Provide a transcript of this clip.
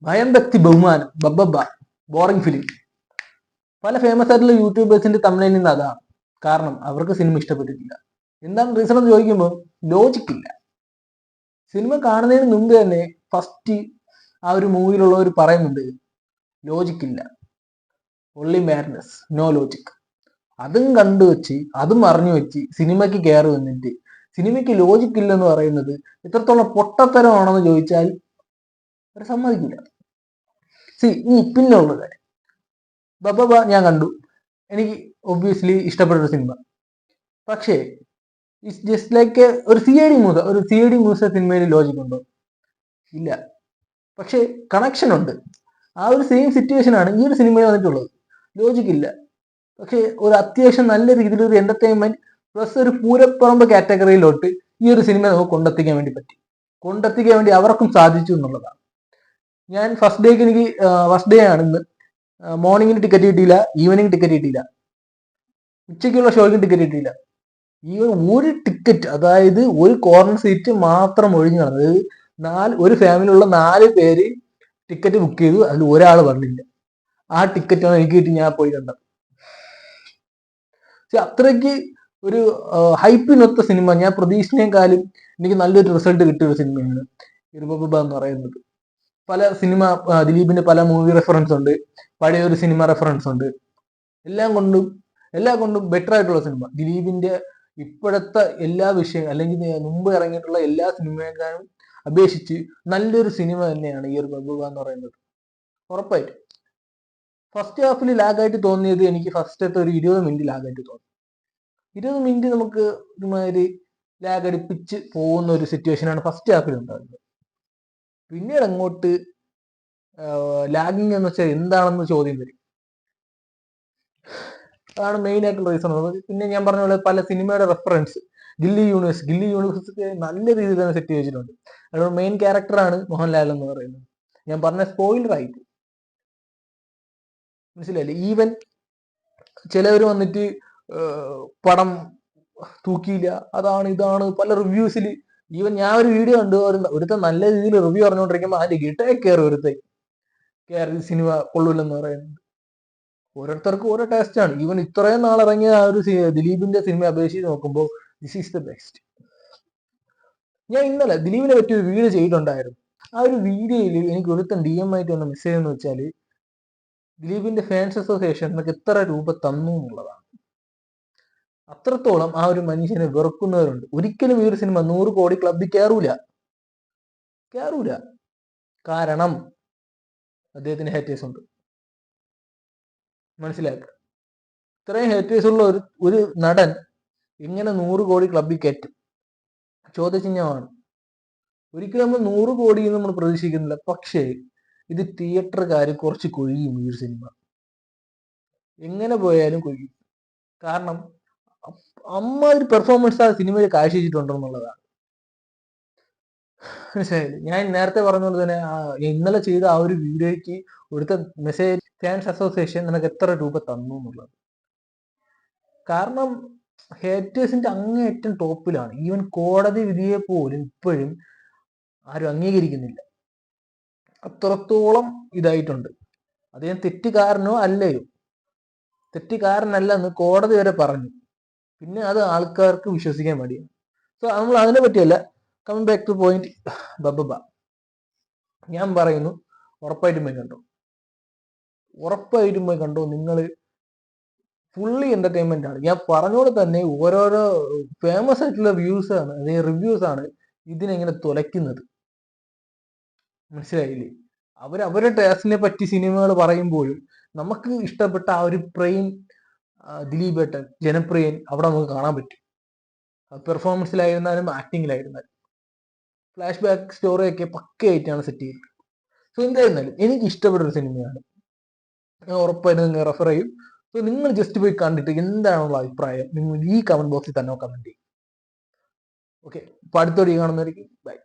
ഭയം ഭക്തി ബഹുമാനം ബബ്ബ ബോറിംഗ് ഫിലിം. പല ഫേമസ് ആയിട്ടുള്ള യൂട്യൂബേഴ്സിന്റെ തമിഴിൽ നിന്ന് അതാണ് കാരണം. അവർക്ക് സിനിമ ഇഷ്ടപ്പെട്ടിട്ടില്ല. എന്താണ് റീസൺ എന്ന് ചോദിക്കുമ്പോൾ ലോജിക് ഇല്ല. സിനിമ കാണുന്നതിന് മുമ്പ് തന്നെ ഫസ്റ്റ് ആ ഒരു മൂവിയിലുള്ളവർ പറയുന്നുണ്ട് ലോജിക് ഇല്ല, ഒൺലി മാഡ്നസ് നോ ലോജിക്. അതും കണ്ടുവച്ച് അതും അറിഞ്ഞു വെച്ച് സിനിമയ്ക്ക് കയറി വന്നിട്ട് സിനിമയ്ക്ക് ലോജിക് ഇല്ലെന്ന് പറയുന്നത് എത്രത്തോളം പൊട്ടത്തരമാണെന്ന് ചോദിച്ചാൽ അവർ സമ്മതിക്കില്ല. പിന്നെ ഉള്ള കാര്യം ബബ്ബ ഞാൻ കണ്ടു, എനിക്ക് ഒബ്വിയസ്ലി ഇഷ്ടപ്പെട്ട ഒരു സിനിമ. പക്ഷേ ഇറ്റ്സ് ജസ്റ്റ് ലൈക്ക് ഒരു സി ഐ ഡി മൂസ സിനിമയിൽ ലോജിക് ഉണ്ടോ? ഇല്ല. പക്ഷേ കണക്ഷൻ ഉണ്ട്. ആ ഒരു സെയിം സിറ്റുവേഷൻ ആണ് ഈ ഒരു സിനിമയിൽ വന്നിട്ടുള്ളത്. ലോജിക് ഇല്ല. പക്ഷേ ഒരു അത്യാവശ്യം നല്ല രീതിയിൽ ഒരു എന്റർടൈൻമെന്റ് പ്ലസ് ഒരു പൂരപ്പറമ്പ് കാറ്റഗറിയിലോട്ട് ഈ ഒരു സിനിമ നമുക്ക് കൊണ്ടെത്തിക്കാൻ വേണ്ടി അവർക്കും സാധിച്ചു എന്നുള്ളതാണ്. ഞാൻ ഫസ്റ്റ് ഡേ ആണ് ഇന്ന്. മോർണിംഗിന് ടിക്കറ്റ് കിട്ടിയില്ല, ഈവനിങ് ടിക്കറ്റ് കിട്ടിയില്ല, ഉച്ചയ്ക്കുള്ള ഷോയ്ക്ക് ടിക്കറ്റ് കിട്ടിയില്ല. ഈ ഒരു ടിക്കറ്റ്, അതായത് ഒരു കോർണർ സീറ്റ് മാത്രം ഒഴിഞ്ഞു നടന്നത്. ഒരു ഫാമിലിയുള്ള 4 പേര് ടിക്കറ്റ് ബുക്ക് ചെയ്തു, അതിൽ ഒരാൾ വന്നില്ല. ആ ടിക്കറ്റാണ് എനിക്ക് കിട്ടി, ഞാൻ പോയി കണ്ടത്. അത്രയ്ക്ക് ഒരു ഹൈപ്പിനൊത്ത സിനിമ. ഞാൻ പ്രതീക്ഷിച്ചതിനേക്കാളും എനിക്ക് നല്ലൊരു റിസൾട്ട് കിട്ടിയ ഒരു സിനിമയാണ് ഇർബബ എന്ന് പറയുന്നത്. പല സിനിമ ദിലീപിന്റെ പല മൂവി റെഫറൻസ് ഉണ്ട്, പഴയ ഒരു സിനിമ റെഫറൻസ് ഉണ്ട്. എല്ലാം കൊണ്ടും ബെറ്റർ ആയിട്ടുള്ള സിനിമ. ദിലീപിന്റെ ഇപ്പോഴത്തെ എല്ലാ വിഷയവും അല്ലെങ്കിൽ മുമ്പ് ഇറങ്ങിയിട്ടുള്ള എല്ലാ സിനിമയെക്കാളും അപേക്ഷിച്ച് നല്ലൊരു സിനിമ തന്നെയാണ് ഈ ഒരു ബബ്ബ എന്ന് പറയുന്നത്. ഉറപ്പായിട്ടും ഫസ്റ്റ് ഹാഫിൽ ലാഗായിട്ട് തോന്നിയത് എനിക്ക് ഫസ്റ്റത്തെ ഒരു 20 മിനിറ്റ് ലാഗായിട്ട് തോന്നി. 20 മിനിറ്റ് നമുക്ക് ഒരുമാതിരി ലാഗ് അടിപ്പിച്ച് പോകുന്ന ഒരു സിറ്റുവേഷനാണ് ഫസ്റ്റ് ഹാഫിൽ ഉണ്ടാകുന്നത്. പിന്നീട് അങ്ങോട്ട് ലാഗിങ് എന്ന് വെച്ചാൽ എന്താണെന്ന് ചോദ്യം വരും. അതാണ് മെയിൻ ആയിട്ടുള്ള റീസൺ. പിന്നെ ഞാൻ പറഞ്ഞ പോലെ പല സിനിമയുടെ റെഫറൻസ് ഗില്ലി യൂണിവേഴ്സ് നല്ല രീതിയിൽ തന്നെ സെറ്റ് ചെയ്തിട്ടുണ്ട്. അതുകൊണ്ട് മെയിൻ ക്യാരക്ടറാണ് മോഹൻലാൽ എന്ന് പറയുന്നത്. ഞാൻ പറഞ്ഞ സ്പോയിലർ ആയിട്ട് മനസ്സിലായില്ലേ? ഈവൻ ചിലവർ വന്നിട്ട് പടം തൂക്കിയില്ല, അതാണ് ഇതാണ് പല റിവ്യൂസിൽ. ഈവൻ ഞാൻ ഒരു വീഡിയോ കണ്ടു, ഒരുത്ത നല്ല രീതിയിൽ റിവ്യൂ പറഞ്ഞുകൊണ്ടിരിക്കുമ്പോൾ അതിന്റെ ഗിട്ടേ കയറി സിനിമ കൊള്ളൂലെന്ന് പറയുന്നത്. ഓരോരുത്തർക്കും ഓരോ ടേസ്റ്റാണ്. ഈവൻ ഇത്രയും നാളിറങ്ങിയ ആ ഒരു ദിലീപിന്റെ സിനിമ അപേക്ഷിച്ച് നോക്കുമ്പോൾ ദിസ് ഈസ് ദ ബെസ്റ്റ്. ഞാൻ ഇന്നലെ ദിലീപിനെ പറ്റി ഒരു വീഡിയോ ചെയ്തിട്ടുണ്ടായിരുന്നു. ആ ഒരു വീഡിയോയിൽ എനിക്ക് ഒരുത്തൻ DM ആയിട്ട് വന്ന മെസ്സേജ് എന്ന് വെച്ചാൽ ദിലീപിന്റെ ഫാൻസ് അസോസിയേഷൻ നമുക്ക് എത്ര രൂപ തന്നു എന്നുള്ളതാണ്. അത്രത്തോളം ആ ഒരു മനുഷ്യനെ വെറുക്കുന്നവരുണ്ട്. ഒരിക്കലും ഈ ഒരു സിനിമ 100 കോടി ക്ലബിൽ കയറൂല. കാരണം അദ്ദേഹത്തിന് ഹേറ്റേഴ്സ് ഉണ്ട്. മനസ്സിലാക്കുക. ഇത്രയും ഹേറ്റേഴ്സ് ഉള്ള ഒരു നടൻ എങ്ങനെ 100 കോടി ക്ലബിൽ കയറ്റും? ചോദ്യചിഹ്നമാണ്. ഒരിക്കലും നമ്മൾ 100 കോടി നമ്മൾ പ്രതീക്ഷിക്കുന്നില്ല. പക്ഷേ ഇത് തിയേറ്ററുകാർ കുറച്ച് കൊഴിയും. ഈ ഒരു സിനിമ എങ്ങനെ പോയാലും കൊഴിയും. കാരണം അമ്മ ഒരു പെർഫോമൻസ് ആ സിനിമയിൽ കാഴ്ചവെച്ചിട്ടുണ്ടെന്നുള്ളതാണ്. മനസ്സിലായില്ലേ? ഞാൻ നേരത്തെ പറഞ്ഞ പോലെ തന്നെ ഇന്നലെ ചെയ്ത ആ ഒരു വീഡിയോയ്ക്ക് കൊടുത്ത മെസ്സേജ് ഫാൻസ് അസോസിയേഷൻ നിനക്ക് എത്ര രൂപ തന്നു എന്നുള്ളത്. കാരണം ഹേറ്റേഴ്സിന്റെ അങ്ങേയറ്റം ടോപ്പിലാണ്. ഈവൻ കോടതി വിധിയെ പോലും ഇപ്പോഴും ആരും അംഗീകരിക്കുന്നില്ല. അത്രത്തോളം ഇതായിട്ടുണ്ട്. അദ്ദേഹം തെറ്റുകാരനോ അല്ലയോ, തെറ്റുകാരനല്ലെന്ന് കോടതി വരെ പറഞ്ഞു. പിന്നെ അത് ആൾക്കാർക്ക് വിശ്വസിക്കാൻ മടിയാണ്. സോ നമ്മൾ അതിനെ പറ്റിയല്ല. കമ്മിങ് ബാക്ക് ടു പോയിന്റ്, ബബ്ബ ഞാൻ പറയുന്നു, ഉറപ്പായിട്ടും പോയി കണ്ടോ. നിങ്ങൾ ഫുള്ളി എന്റർടൈൻമെന്റ് ആണ്. ഞാൻ പറഞ്ഞോടെ തന്നെ ഓരോരോ ഫേമസ് ആയിട്ടുള്ള റിവ്യൂസ് ആണ് ഇതിനെങ്ങനെ തുലയ്ക്കുന്നത്. മനസ്സിലായില്ലേ? അവരുടെ ടേസ്റ്റിനെ പറ്റി സിനിമകൾ പറയുമ്പോഴും നമുക്ക് ഇഷ്ടപ്പെട്ട ആ ഒരു ദിലീപേട്ടൻ ജനപ്രിയൻ അവിടെ നമുക്ക് കാണാൻ പറ്റും. പെർഫോമൻസിലായിരുന്നാലും ആക്ടിങ്ങിലായിരുന്നാലും ഫ്ലാഷ് ബാക്ക് സ്റ്റോറിയൊക്കെ പക്കയായിട്ടാണ് സെറ്റ് ചെയ്തത്. സോ എന്തായിരുന്നാലും എനിക്ക് ഇഷ്ടപ്പെട്ട ഒരു സിനിമയാണ്. ഞാൻ ഉറപ്പായിട്ടും നിങ്ങൾ റെഫർ ചെയ്യും. സോ നിങ്ങൾ ജസ്റ്റ് പോയി കണ്ടിട്ട് എന്താണുള്ള അഭിപ്രായം നിങ്ങൾ ഈ കമന്റ് ബോക്സിൽ തന്നെ കമന്റ് ചെയ്യും. ഓക്കെ, അപ്പൊ അടുത്തോടെ കാണുന്നതായിരിക്കും. ബൈ.